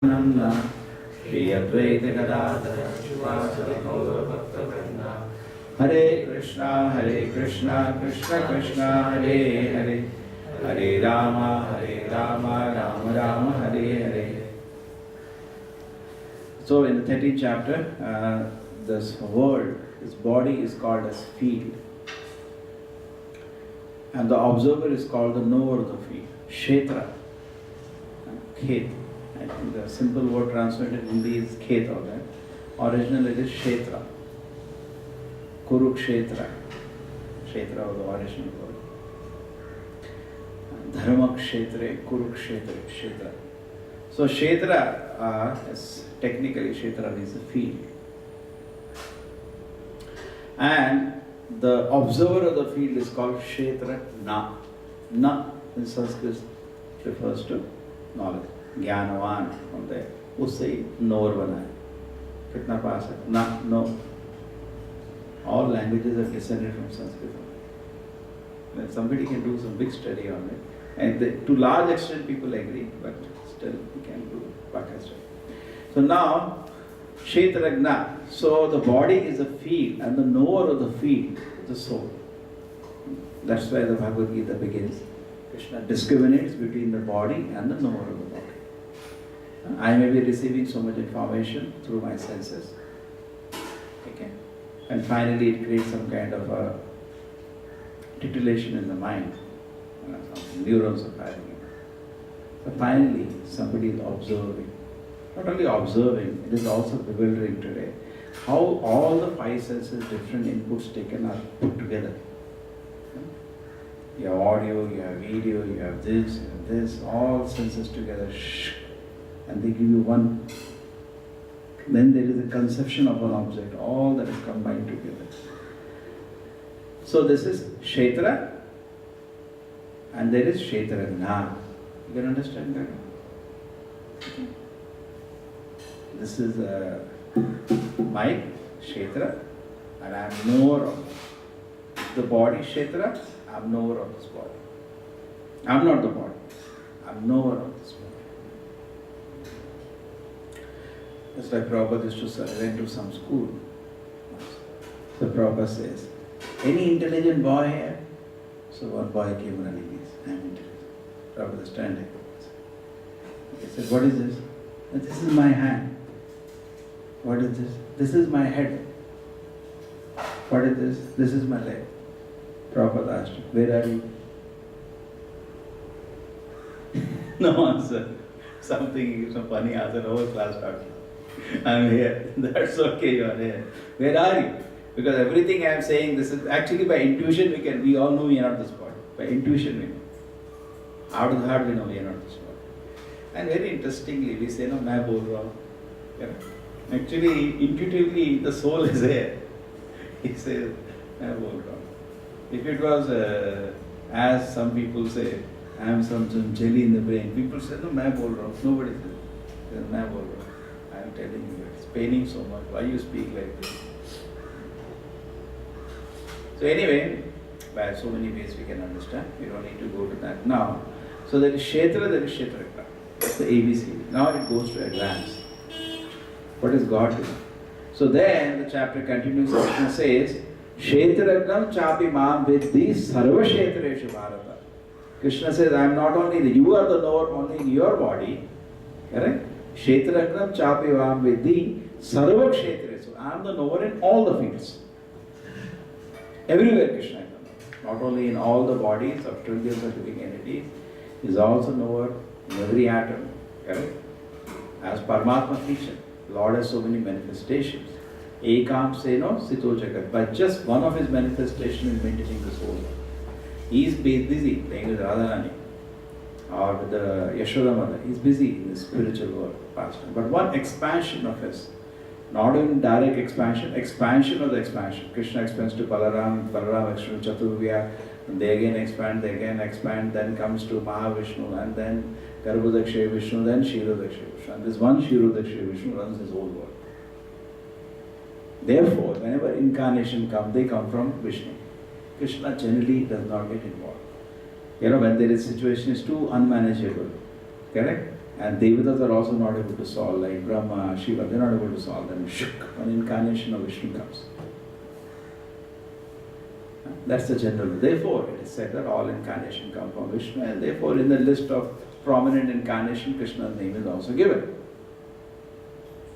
Nanda, Shri Advaita Gadadhara, Shivasari Gaura Bhakta. Hare Krishna, Krishna Krishna, Hare Hare, Hare Rama, Rama Rama, Hare Hare. So in the 13th chapter, this world, this body is called as field. And the observer is called the knower of the field, Kshetra, Khet. I think the simple word translated in Hindi is Khet or that. Originally it is Kshetra. Kurukshetra. Kshetra was the original word. Dharma Kshetra, Kurukshetra, Kshetra. So Kshetra is technically Kshetra is a field. And the observer of the field is called Kshetra Na. Na in Sanskrit refers to knowledge. ज्ञानवान होता है उससे ही नोर बना है कितना पास है ना no all languages are descended from Sanskrit. Then somebody can do some big study on it, and to large extent people agree, but still we can do Pakistan. So now Kshetragna, so the body is a field and the knower of the field is the soul. That's why the Bhagavad Gita begins. Krishna discriminates between the body and the knower of the body. I may be receiving so much information through my senses. Okay. And finally it creates some kind of a titillation in the mind. Some neurons are firing. So finally somebody is observing. Not only observing, it is also bewildering today. How all the five senses, different inputs taken are put together. You have audio, you have video, you have this, all senses together. And they give you one. Then there is a conception of an object, all that is combined together. So this is Kshetra, and there is Kshetragna. You can understand that? Okay. This is my Kshetra, and I am knower of the body. Kshetra, I am knower of this body. I am not the body. I am knower of this body. That's why Prabhupada used to say, went to some school. So Prabhupada says, any intelligent boy here? So one boy came running, I am intelligent. Prabhupada standing. He said, what is this? And this is my hand. What is this? This is my head. What is this? This is my leg. Prabhupada asked him, where are you? No answer. Some funny answer, over class talking. I am here. That's okay, you are here. Where are you? Because everything I am saying, this is actually by intuition we all know we are not this body. By intuition we know. Out of the heart we know we are not this body. And very interestingly we say, no, main bol raha hu. Actually, intuitively the soul is here. He says, main bol raha hu. If it was, as some people say, I am some jelly in the brain, people say, no, main bol raha hu. Nobody says, main bol raha hu. I am telling you, it's paining so much. Why you speak like this? So anyway, by so many ways we can understand. We don't need to go to that now. So there is Kshetra, there is Kshetragna. That's the ABC. Now it goes to advance. What is God doing? So then the chapter continues, Krishna says, Kshetragnam chapi mam vidhi sarva kshetreshu bharata. Krishna says, I am not only you are the knower only in your body, correct? Kshetragnam chapi mam vidhi sarva kshetreshu. I am the knower in all the fields. Everywhere Krishna is the knower. Not only in all the bodies of trillions of living entities, he is also knower in every atom, correct? As Paramatma teaches, Lord has so many manifestations. Ekam seno sito jagat. By just one of his manifestations is maintaining the soul. He is busy playing with Radharani or with the Yashoda Mother. He is busy in the spiritual world, pastime. But one expansion of his, not even direct expansion of the expansion. Krishna expands to Balaram, Balaram expands to Chaturvya, and they again expand, then comes to Mahavishnu, and then Garbhodakshay Vishnu, then Kshirodakshay Vishnu. And this one Kshirodakshay Vishnu runs his whole world. Therefore, whenever incarnation come, they come from Vishnu. Krishna generally does not get involved. When there is situation is too unmanageable, correct? And Devatas are also not able to solve, like Brahma, Shiva, they're not able to solve them. One incarnation of Vishnu comes. That's the general. Therefore, it is said that all incarnations come from Vishnu, and therefore, in the list of prominent incarnation, Krishna's name is also given.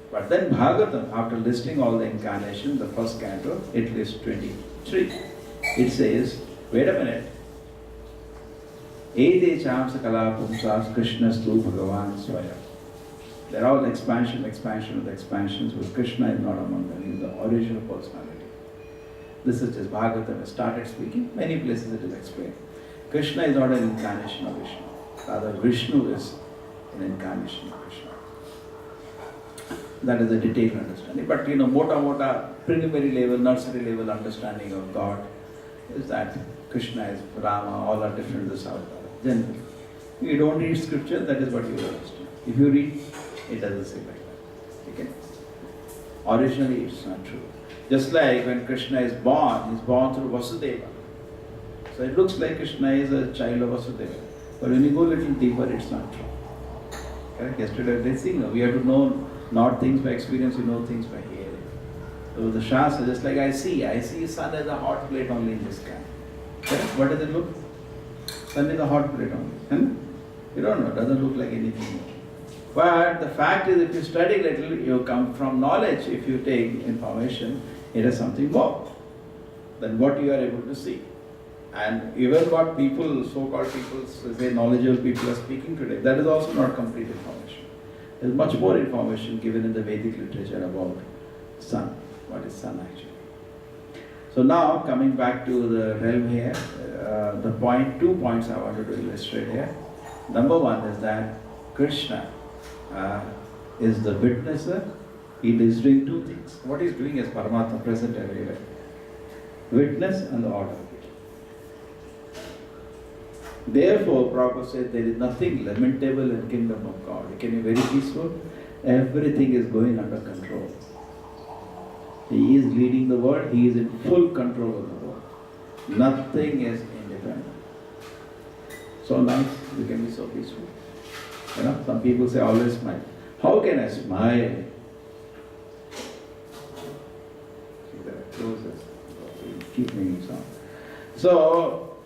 But then Bhagavatam, after listing all the incarnations, the first canto, it lists 23. It says, wait a minute. Ede chamsa kala pumsas Krishnastu Bhagavan Swayam. They're all expansion of the expansions, but Krishna is not among them. He is the original personality. This is just Bhagavatam has started speaking. Many places it is explained. Krishna is not an incarnation of Vishnu. Rather, Vishnu is an incarnation of Krishna. That is a detailed understanding. But mota preliminary level, nursery level understanding of God is that Krishna is Rama, all are different this avatar. Generally. You don't read scripture, that is what you will understand. If you read, it doesn't say like that. Okay? Originally, it's not true. Just like when Krishna is born, he's born through Vasudeva. So it looks like Krishna is a child of Vasudeva. But when you go a little deeper, it's not true. Correct? Yesterday they sing, we have to know not things by experience, you know things by hearing. So the Shastra, just like I see sun as a hot plate only in the sky. Correct? What does it look? Sun is a hot plate only. You don't know, it doesn't look like anything more. But the fact is, if you study little, you come from knowledge. If you take information, it is something more than what you are able to see. And even what people, so-called people, say knowledgeable people are speaking today, that is also not complete information. There is much more information given in the Vedic literature about sun. What is sun actually? So now, coming back to the realm here, 2 points I wanted to illustrate here. Number one is that Krishna is the witnesser. He is doing two things. What he is doing is Paramatma present everywhere. Witness and the order. Therefore, Prabhupada said there is nothing lamentable in the kingdom of God. It can be very peaceful. Everything is going under control. He is leading the world. He is in full control of the world. Nothing is independent. So nice. You can be so peaceful. Some people say always smile. How can I smile? Keep making sound. So,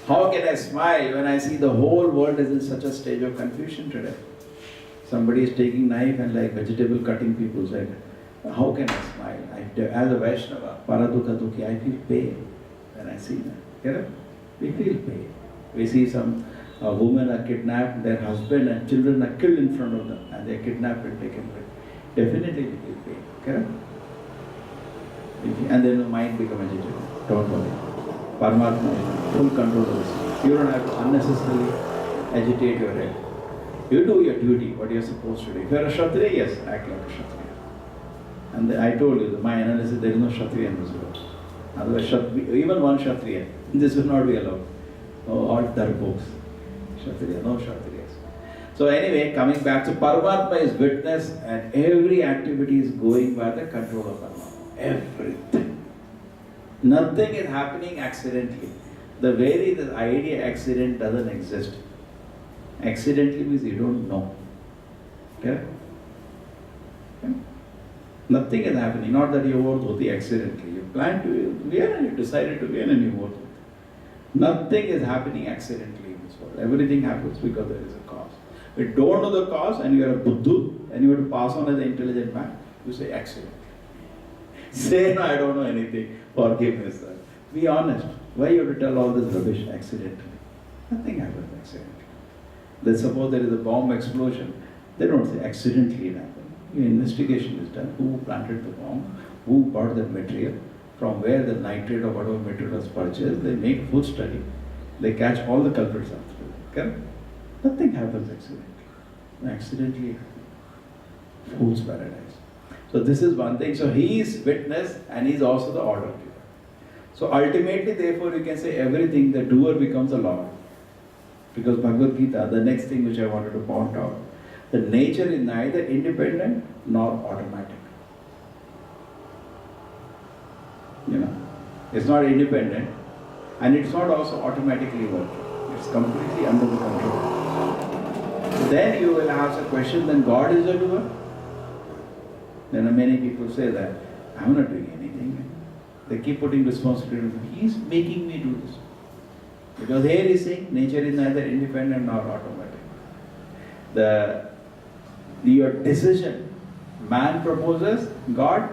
how can I smile when I see the whole world is in such a stage of confusion today? Somebody is taking knife and like vegetable cutting people's head. How can I smile? As a Vaishnava, Paradukha Dukhi, I feel pain when I see that. We feel pain. We see some women are kidnapped, their husband and children are killed in front of them, and they are kidnapped and taken away. Definitely we feel pain. Correct? And then the mind becomes agitated. Don't worry. Paramatma is full control of this. You don't have to unnecessarily agitate your head. You do your duty, what you are supposed to do. If you are a Kshatriya, yes, act like a Kshatriya. And I told you, my analysis, there is no Kshatriya in this world. Otherwise, even one Kshatriya, this will not be allowed. All darbos. Kshatriya, no Kshatriyas. So anyway, coming back, so Paramatma is witness and every activity is going by the control of Paramatma. Everything. Nothing is happening accidentally. The idea accident doesn't exist. Accidentally means you don't know. Okay? Nothing is happening. Not that you wore dhoti accidentally. You planned to wear and you decided to wear and you wore dhoti. Nothing is happening accidentally in this world. Everything happens because there is a cause. If you don't know the cause and you are a buddhu and you have to pass on as an intelligent man, you say accident. Say, no, I don't know anything. Forgive me, sir. Be honest. Why you have to tell all this rubbish accidentally? Nothing happens accidentally. Let's suppose there is a bomb explosion. They don't say accidentally it happened. Your investigation is done. Who planted the bomb? Who bought that material? From where the nitrate or whatever material was purchased? They make full study. They catch all the culprits after that. Correct? Nothing happens accidentally. Accidentally, fool's paradise. So this is one thing. So he is witness and he is also the order giver. So ultimately, therefore, you can say everything, the doer becomes a Lord. Because Bhagavad Gita, the next thing which I wanted to point out, the nature is neither independent nor automatic. It's not independent and it's not also automatically working. It's completely under the control. Then you will ask a question, then God is the doer. Then many people say that, I'm not doing anything. They keep putting responsibility. He's making me do this. Because here he's saying, nature is neither independent nor automatic. Your decision, man proposes, God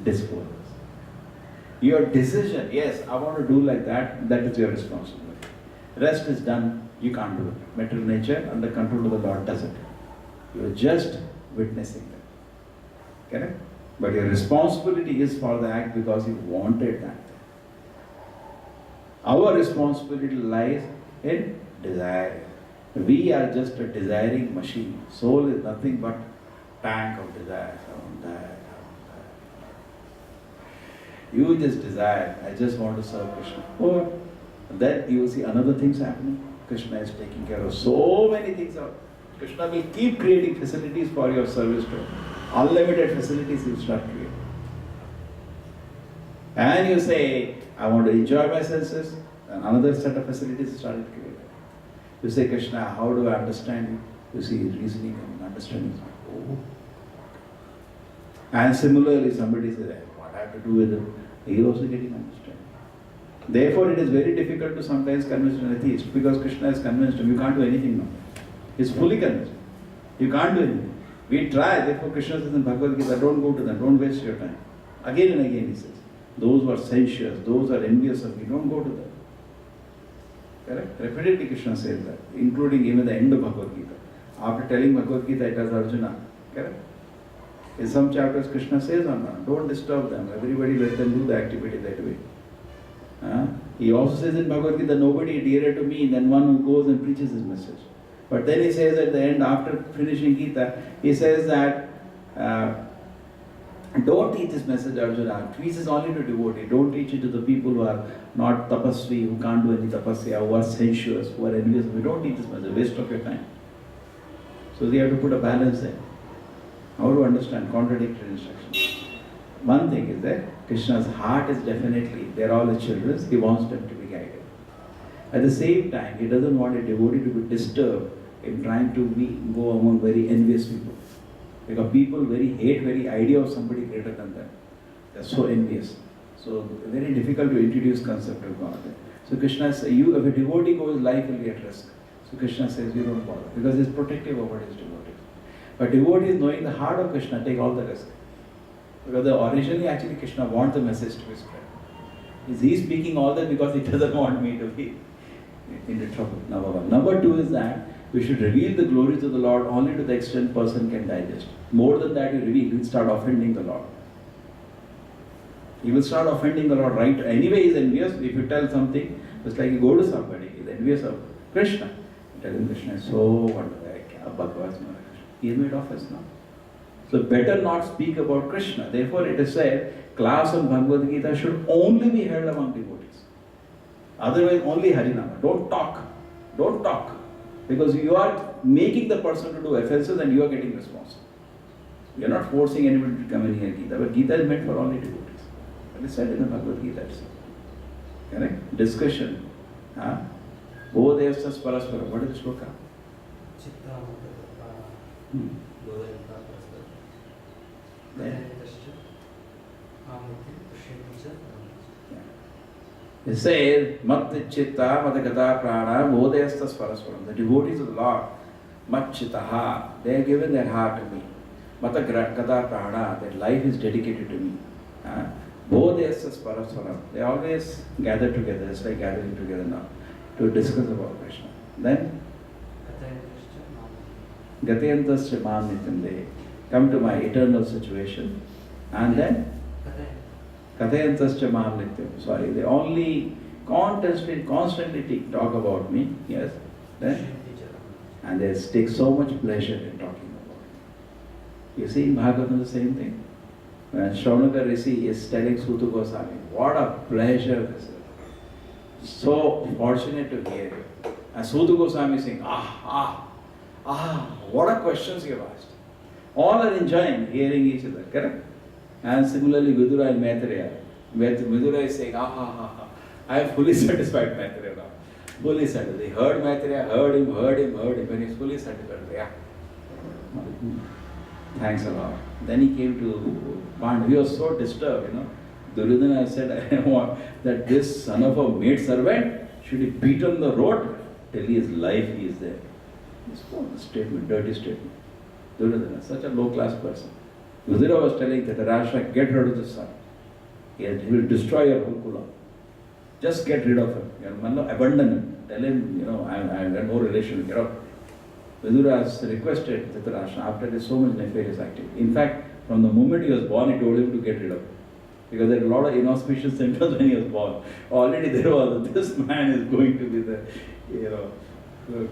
disposes. Your decision, yes, I want to do like that, that is your responsibility. Rest is done, you can't do it. Material nature, under control of the Lord, does it. You are just witnessing that. Correct? But your responsibility is for the act because you wanted that. Our responsibility lies in desire. We are just a desiring machine. Soul is nothing but tank of desire. I want that, I want that. You just desire, I just want to serve Krishna. Or then you will see another things happening. Krishna is taking care of so many things. Krishna will keep creating facilities for your service to unlimited facilities he will start creating. And you say, I want to enjoy my senses, and another set of facilities started creating. You say, Krishna, how do I understand you? You see reasoning and understanding. Oh. And similarly, somebody says, what I have to do with it? He is also getting understanding. Therefore, it is very difficult to sometimes convince an atheist because Krishna is convinced him, you can't do anything now. He is fully convinced. You can't do anything. We try, therefore Krishna says in Bhagavad Gita, don't go to them, don't waste your time. Again and again he says, those who are sensuous, those who are envious of me, don't go to them. Correct? Repeatedly Krishna says that, including even the end of Bhagavad Gita. After telling Bhagavad Gita, it has Arjuna. Correct? In some chapters Krishna says, don't disturb them, everybody let them do the activity that way. He also says in Bhagavad Gita, nobody dearer to me than one who goes and preaches his message. But then he says at the end, after finishing Gita, he says that don't teach this message, Arjuna. Teach this only to devotee. Don't teach it to the people who are not tapasvi, who can't do any tapasya, who are sensuous, who are envious. We don't teach this message, waste of your time. So we have to put a balance there. How to understand contradictory instructions? One thing is that Krishna's heart is definitely, they're all his children, he wants them to be guided. At the same time, he doesn't want a devotee to be disturbed in trying to go among very envious people. Because people hate very idea of somebody greater than them. They're so envious. So very difficult to introduce concept of God. So Krishna says, if a devotee goes, life will be at risk. So Krishna says, you don't bother, because he's protective over his devotees. But devotees, knowing the heart of Krishna, take all the risk. Because originally actually Krishna wants the message to be spread. Is he speaking all that because he doesn't want me to be into trouble? Number one. Number two is that we should reveal the glories of the Lord only to the extent person can digest. More than that you reveal, he'll start offending the Lord. He will start offending the Lord, right? Anyway, he's envious. If you tell something, it's like you go to somebody, he's envious of Krishna. You tell him Krishna is so wonderful. He is made offense now. So better not speak about Krishna. Therefore it is said, class of Bhagavad Gita should only be held among devotees. Otherwise only Harinama. Don't talk. Don't talk. Because you are making the person to do offenses and you are getting responsible. You are not forcing anybody to come and hear Gita. But Gita is meant for only devotees. That is said in the Bhagavad Gita itself. Correct? Discussion. Bodhayastas paraspara. What is the shloka? It says, Mat chitta matagata prana bodhayastas parasparam. The devotees of the Lord, Mat chittaha, they have given their heart to me. Matagata prana, their life is dedicated to me. Bodhayastas parasparam. They always gather together, it's like gathering together now, to discuss about Krishna. Then, Gatayantasya mam nityam, they come to my eternal situation. And then, Kathayantasya mam nityam. Sorry, they only constantly talk about me. Yes. Then, and they take so much pleasure in talking about it. You see in Bhagavatam the same thing. When Shravanaka Rishi is telling Suta Goswami, what a pleasure this is. So fortunate to hear you. And Suta Goswami is saying, what a questions you have asked. All are enjoying hearing each other, correct? And similarly Vidura and Maitreya. Vidura is saying, I have fully satisfied Maitreya now. fully settled. He heard Maitreya, heard him. When he's fully settled, yeah. Thanks a lot. Then he came to Pandu. He was so disturbed, Duryodhana said, I don't want that this son of a maid servant should be beaten on the road till his life he is there. This was a statement, dirty statement. Duryodhana, such a low class person. Yudhira was telling Dhritarashtra, get rid of this son. He will destroy your whole kula. Just get rid of him. Abandon him. Tell him, I have no relation. Get out. Vidura has requested Dhritarashtra after this so much nefarious activity. In fact, from the moment he was born, he told him to get rid of him. Because there are a lot of inauspicious symptoms when he was born. Already there was, this man is going to be the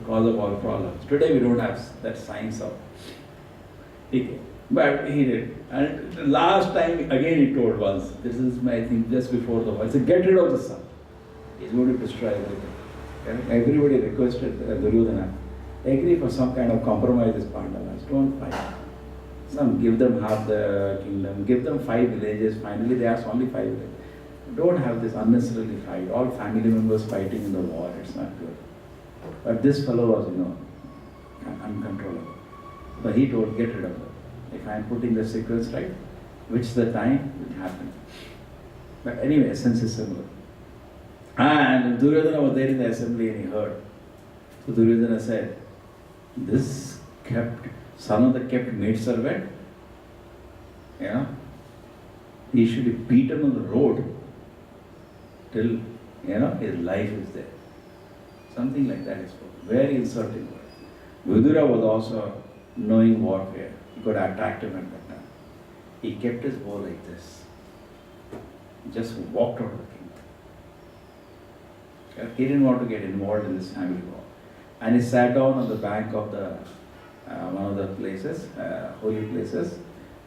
cause of all problems. Today we don't have that science of. Okay. But he did. And last time, again he told once, this is my thing just before the war. He said, get rid of the son. He's going to destroy everything. Okay? Everybody requested Duryodhana, agree for some kind of compromise with Pandavas. Don't fight. Give them half the kingdom, give them 5 villages. Finally, they asked only 5 villages. Don't have this unnecessarily fight. All family members fighting in the war. It's not good. But this fellow was, uncontrollable. But he told, get rid of them. If I am putting the sequence right, which the time will happen. But anyway, essence is similar. And Duryodhana was there in the assembly and he heard. So Duryodhana said, this son of the kept maid servant, he should be beaten on the road till, his life is there. Something like that is spoken. Very insulting word. Vidura was also knowing warfare. He could attack him at that time. He kept his bow like this. He just walked out of the kingdom. He didn't want to get involved in this family war. And he sat down on the bank of the one of the places, holy places,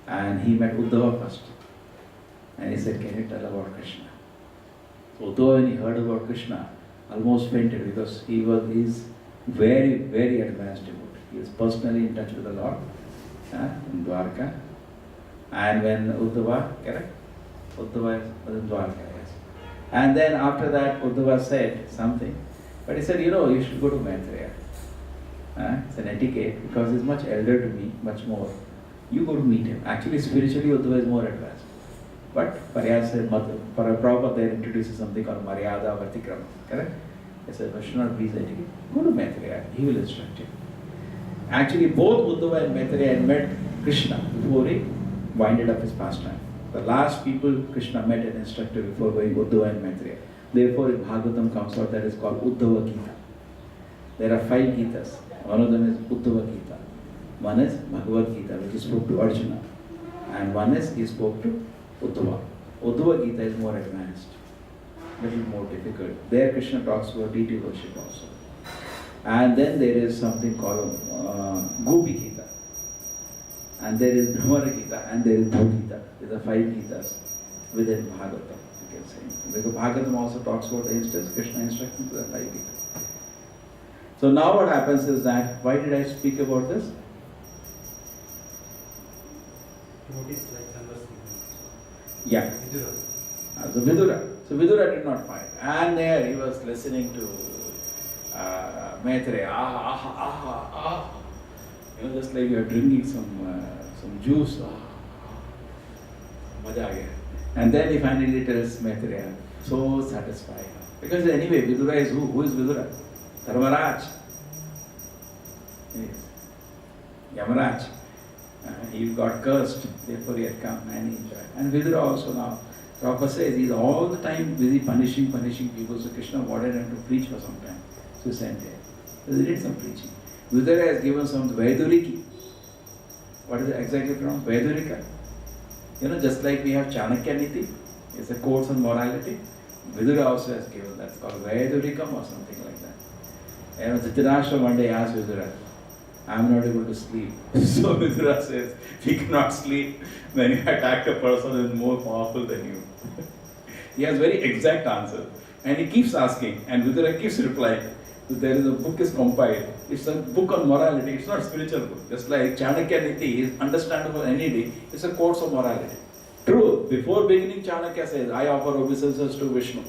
and he met Uddhava first. And he said, can you tell about Krishna? So Uddhava, when he heard about Krishna, almost fainted because he is very, very advanced devotee. He is personally in touch with the Lord in Dwarka. And when Uddhava, correct? Uddhava was in Dwarka, yes. And then after that, Uddhava said something. But he said, you should go to Maitreya. It's an etiquette because he's much elder to me, much more. You go to meet him. Actually, spiritually, Uddhava is more advanced. But Prabhupada there introduces something called Maryada Vartikrama. Correct? He said, Vaishnava, please etiquette. Go to Maitreya. He will instruct you. Actually, both Uddhava and Maitreya had met Krishna before he winded up his pastime. The last people Krishna met and instructed before going Uddhava and Maitreya. Therefore, in Bhagavatam comes out that is called Uddhava Gita. There are 5 Gitas. One of them is Uddhava Gita. One is Bhagavad Gita, which he spoke to Arjuna. And one is he spoke to Uddhava. Uddhava Gita is more advanced, little more difficult. There Krishna talks about deity worship also. And then there is something called Gopi Gita. And there is Brahmana Gita and there is Bhagavad Gita. These are 5 Gitas within Bhagavatam, you can say. Because Bhagavatam also talks about the instance, Krishna instructing to the 5 Gitas. So now what happens is that, why did I speak about this? Yeah. So Vidura did not fight. And there he was listening to Maitreya. Just like you are drinking some juice. Maja aa gaya. And then he finally tells Maitreya, so satisfied. Because anyway, Vidura is who? Who is Vidura? Dharmaraj. Yes. Yamaraj. He got cursed, therefore he had come and he enjoyed. And Vidura also now, Prabhupada says he is all the time busy punishing people. So Krishna wanted him to preach for some time. So he sent him. So he did some preaching. Vidura has given some Vaiduriki. What is it exactly pronounced? Vaidurika. Just like we have Chanakya Niti, it's a course on morality. Vidura also has given that. It's called Vaidurikam or something like that. Dhritarashtra one day asked Vidura, I'm not able to sleep. So Vidura says, we cannot sleep when you attack a person who is more powerful than you. He has very exact answers. And he keeps asking, and Vidura keeps replying. So there is a book is compiled. It's a book on morality. It's not a spiritual book. Just like Chanakya Niti is understandable any day. It's a course of morality. True. Before beginning, Chanakya says, I offer obeisances to Vishnu.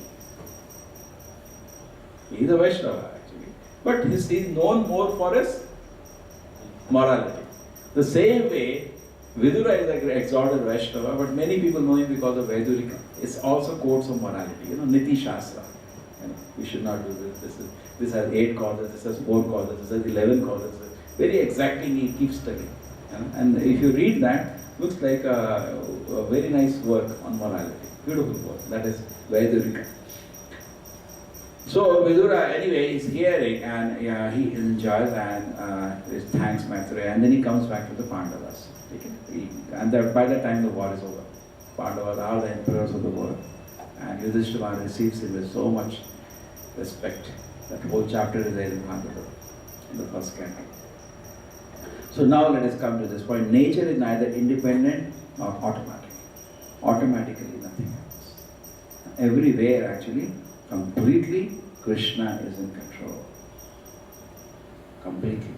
He is a Vaishnava actually. But he is known more for his morality. The same way, Vidura is an exalted Vaishnava, but many people know him because of Vaidurika. It's also quotes of morality, Niti Shastra. We should not do this. This has 8 causes, this has 4 causes, this has 11 causes. Very exactly he keeps studying. And if you read that, looks like a very nice work on morality. Beautiful work. That is Vaidurika. So Vidura anyway is hearing and he enjoys and he thanks Maitreya, and then he comes back to the Pandavas. And by that time the war is over. Pandavas are the emperors of the world, and Yudhishthira receives him with so much respect. That whole chapter is there in Bhagavatam, in the first canto. So now let us come to this point. Nature is neither independent nor automatic. Automatically nothing happens. Everywhere actually, completely Krishna is in control. Completely.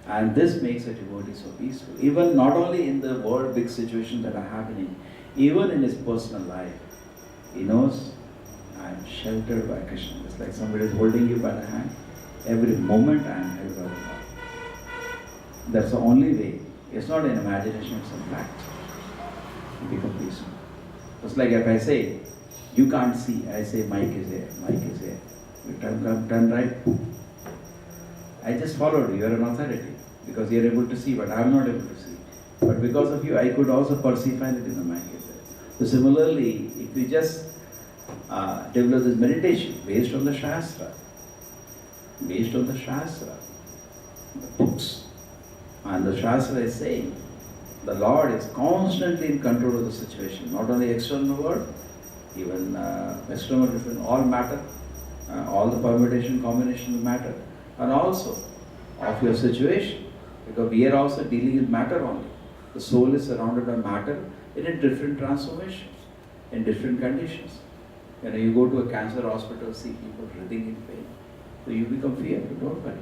And this makes a devotee so peaceful. Even not only in the world big situations that are happening, even in his personal life, he knows I am sheltered by Krishna. It's like somebody is holding you by the hand. Every moment I am held by the Lord. That's the only way. It's not an imagination, it's a fact. You become peaceful. It's like if I say, you can't see, I say Mike is here, Mike is here. You turn right. I just followed you, you are an authority. Because you are able to see, but I am not able to see. But because of you, I could also perceive and it is the Mike is there. So similarly, if we just develop this meditation based on the Shastra, the books, and the Shastra is saying, the Lord is constantly in control of the situation, not only external world, even external different, all matter, all the permutation, combination of matter, and also of your situation, because we are also dealing with matter only. The soul is surrounded by matter in a different transformations, in different conditions. You go to a cancer hospital, see people writhing in pain. So you become fearful, don't worry.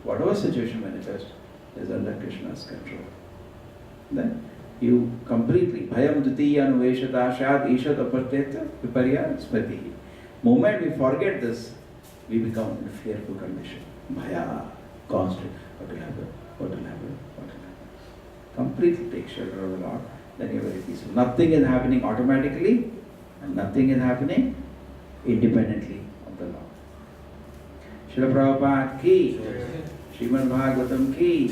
Whatever situation manifests is under Krishna's control. Then you completely, bhayam dutiya anuveshata shad ishat apatyeta viparya smriti. Moment we forget this, we become in a fearful condition. Bhaya, constant. What will happen? What will happen? What will happen? Completely take shelter of the Lord, then you are very peaceful. Nothing is happening automatically, and nothing is happening independently of the Lord. Srila Prabhupada ki, Srimad Bhagavatam ki.